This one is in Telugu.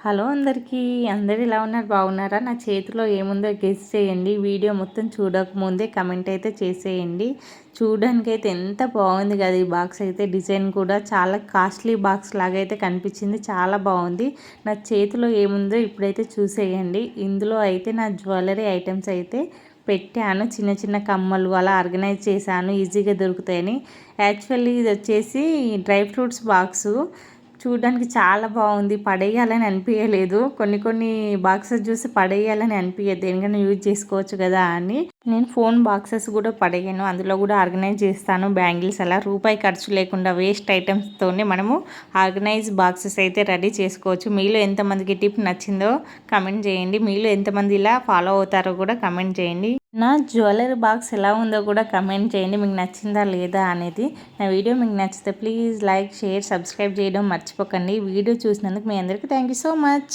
హలో అందరికీ అందరు ఎలా ఉన్నారు బాగున్నారా? నా చేతిలో ఏముందో గెస్ చేయండి. వీడియో మొత్తం చూడకముందే కమెంట్ అయితే చేసేయండి. చూడడానికి అయితే ఎంత బాగుంది కదా ఈ బాక్స్ అయితే. డిజైన్ కూడా చాలా కాస్ట్లీ బాక్స్ లాగా అయితే కనిపించింది. చాలా బాగుంది. నా చేతిలో ఏముందో ఇప్పుడైతే చూసేయండి. ఇందులో అయితే నా జ్యువెలరీ ఐటమ్స్ అయితే పెట్టాను. చిన్న చిన్న కమ్మలు అలా ఆర్గనైజ్ చేశాను ఈజీగా దొరుకుతాయని. యాక్చువల్లీ ఇది వచ్చేసి డ్రై ఫ్రూట్స్ బాక్సు. చూడడానికి చాలా బాగుంది. పడేయాలని అనిపించలేదు. కొన్ని బాక్సెస్ చూసి పడేయాలని అనిపించదు, దేనికైనా యూజ్ చేసుకోవచ్చు కదా అని. నేను ఫోన్ బాక్సెస్ కూడా పడేయను, అందులో కూడా ఆర్గనైజ్ చేస్తాను. బ్యాంగిల్స్ అలా రూపాయి ఖర్చు లేకుండా వేస్ట్ ఐటమ్స్తోనే మనము ఆర్గనైజ్ బాక్సెస్ అయితే రెడీ చేసుకోవచ్చు. మీలో ఎంతమందికి టిప్ నచ్చిందో కమెంట్ చేయండి. మీలో ఎంతమంది ఇలా ఫాలో అవుతారో కూడా కమెంట్ చేయండి. నా జ్యువెలరీ బాక్స్ ఎలా ఉందో కూడా కమెంట్ చేయండి, మీకు నచ్చిందా లేదా అనేది. నా వీడియో మీకు నచ్చితే ప్లీజ్ లైక్, షేర్, సబ్స్క్రైబ్ చేయడం మర్చిపోకండి. వీడియో చూసినందుకు మీ అందరికీ థ్యాంక్ యూ సో మచ్.